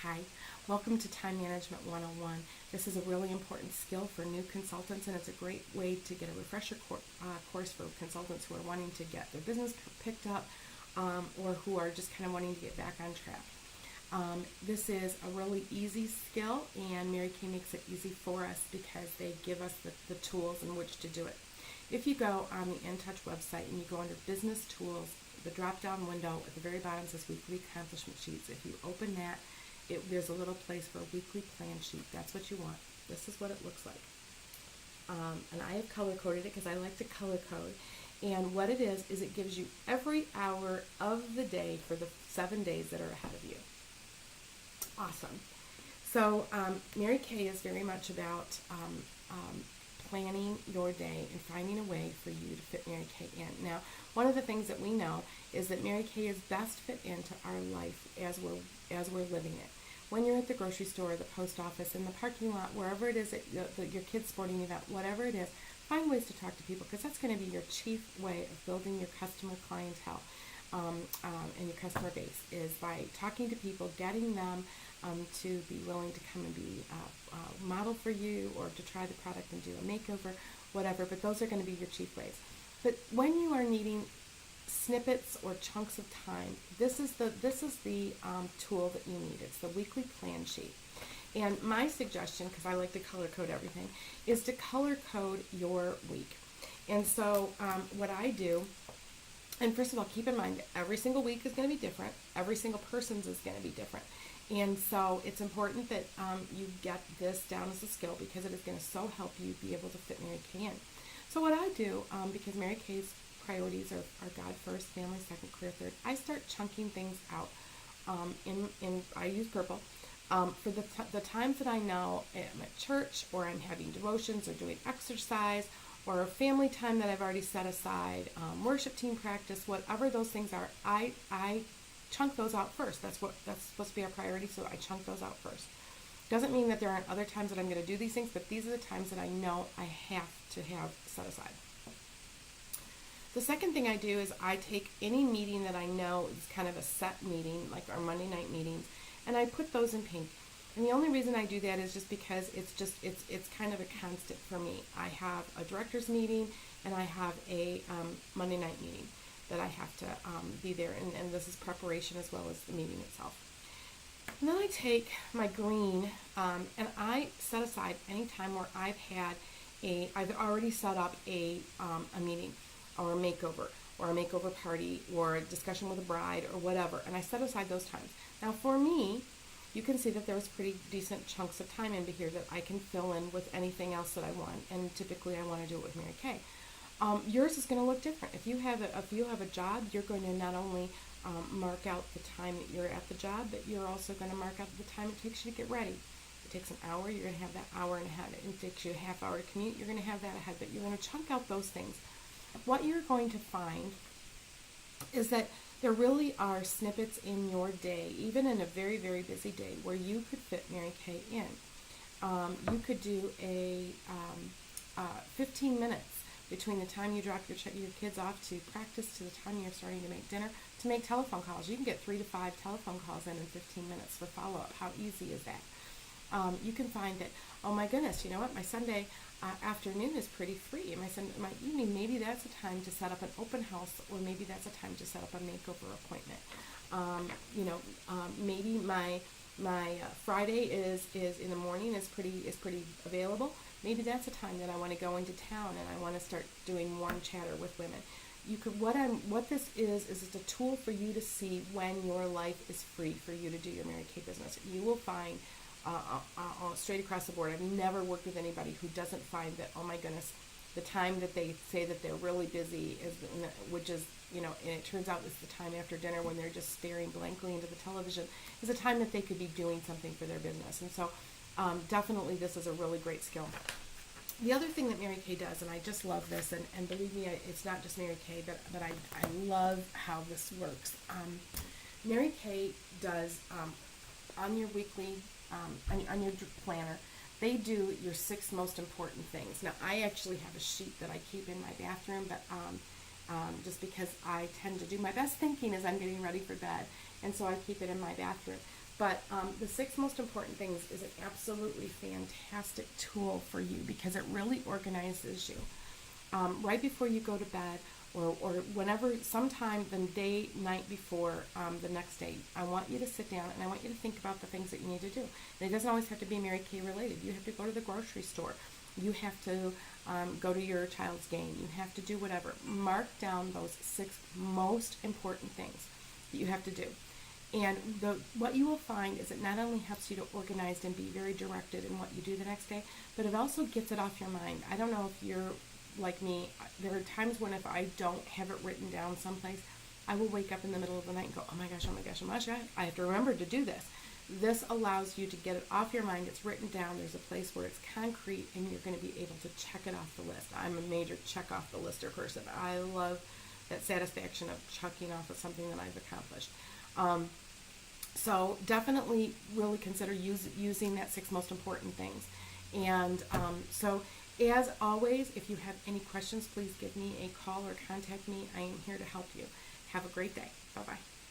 Hi, welcome to Time Management 101. This is a really important skill for new consultants, and it's a great way to get a refresher course for consultants who are wanting to get their business picked up or who are just kind of wanting to get back on track. This is a really easy skill, and Mary Kay makes it easy for us because they give us the tools in which to do it. If you go on the InTouch website and you go under Business Tools, the drop-down window at the very bottom says Weekly Accomplishment Sheets. If you open that, there's a little place for a weekly plan sheet. That's what you want. This is what it looks like. And I have color-coded it because I like to color code. And what it is it gives you every hour of the day for the 7 days that are ahead of you. Awesome. So Mary Kay is very much about planning your day and finding a way for you to fit Mary Kay in. Now, one of the things that we know is that Mary Kay is best fit into our life as we're living it. When you're at the grocery store, the post office, in the parking lot, wherever it is that your kid's sporting event, whatever it is, find ways to talk to people because that's going to be your chief way of building your customer clientele and your customer base is by talking to people, getting them to be willing to come and be model for you or to try the product and do a makeover, whatever. But those are going to be your chief ways. But when you are needing snippets or chunks of time, this is the tool that you need. It's the weekly plan sheet. And my suggestion, because I like to color code everything, is to color code your week. And so what I do, and first of all, keep in mind that every single week is going to be different. Every single person's is going to be different. And so it's important that you get this down as a skill because it is going to so help you be able to fit Mary Kay in. So what I do, because Mary Kay's priorities are God first, family second, career third, I start chunking things out. I use purple. For the times that I know I'm at church or I'm having devotions or doing exercise or family time that I've already set aside, worship team practice, whatever those things are, I chunk those out first. That's supposed to be our priority, so I chunk those out first. Doesn't mean that there aren't other times that I'm going to do these things, but these are the times that I know I have to have set aside. The second thing I do is I take any meeting that I know is kind of a set meeting, like our Monday night meetings, and I put those in pink. And the only reason I do that is just because it's kind of a constant for me. I have a director's meeting and I have a Monday night meeting that I have to be there, and this is preparation as well as the meeting itself. And then I take my green and I set aside any time where I've already set up a meeting or a makeover party or a discussion with a bride or whatever, and I set aside those times. Now for me, you can see that there was pretty decent chunks of time in here that I can fill in with anything else that I want, and typically I want to do it with Mary Kay. Yours is going to look different. If you have a job, you're going to not only mark out the time that you're at the job, but you're also going to mark out the time it takes you to get ready. If it takes an hour, you're going to have that hour and a half. If it takes you a half hour to commute, you're going to have that ahead, but you're going to chunk out those things. What you're going to find is that there really are snippets in your day, even in a very, very busy day, where you could fit Mary Kay in. You could do a 15 minutes between the time you drop your kids off to practice to the time you're starting to make dinner to make telephone calls. You can get 3 to 5 telephone calls in 15 minutes for follow-up. How easy is that? You can find that, oh my goodness, you know what, my Sunday afternoon is pretty free. My evening, maybe that's a time to set up an open house, or maybe that's a time to set up a makeover appointment. Maybe my Friday is in the morning is pretty available. Maybe that's a time that I want to go into town and I want to start doing warm chatter with women. What this is it's a tool for you to see when your life is free for you to do your Mary Kay business. You will find straight across the board, I've never worked with anybody who doesn't find that, oh my goodness, the time that they say that they're really busy which is, and it turns out it's the time after dinner when they're just staring blankly into the television, is a time that they could be doing something for their business. And so definitely this is a really great skill. The other thing that Mary Kay does, and I just love this, and believe me, it's not just Mary Kay, but I love how this works. Mary Kay does on your weekly, on your planner, they do your 6 most important things. Now, I actually have a sheet that I keep in my bathroom, but just because I tend to do my best thinking as I'm getting ready for bed, and so I keep it in my bathroom. But the six most important things is an absolutely fantastic tool for you because it really organizes you. Right before you go to bed, or whenever, sometime the day, night before the next day, I want you to sit down and I want you to think about the things that you need to do. And it doesn't always have to be Mary Kay related. You have to go to the grocery store. You have to go to your child's game. You have to do whatever. Mark down those six most important things that you have to do. And what you will find is it not only helps you to organize and be very directed in what you do the next day, but it also gets it off your mind. I don't know if you're like me. There are times when if I don't have it written down someplace, I will wake up in the middle of the night and go, oh my gosh, oh my gosh, oh my gosh, I have to remember to do this. This allows you to get it off your mind. It's written down. There's a place where it's concrete and you're going to be able to check it off the list. I'm a major check off the lister person. I love that satisfaction of checking off of something that I've accomplished. So definitely really consider using that six most important things. And so as always, if you have any questions, please give me a call or contact me. I am here to help you. Have a great day. Bye-bye.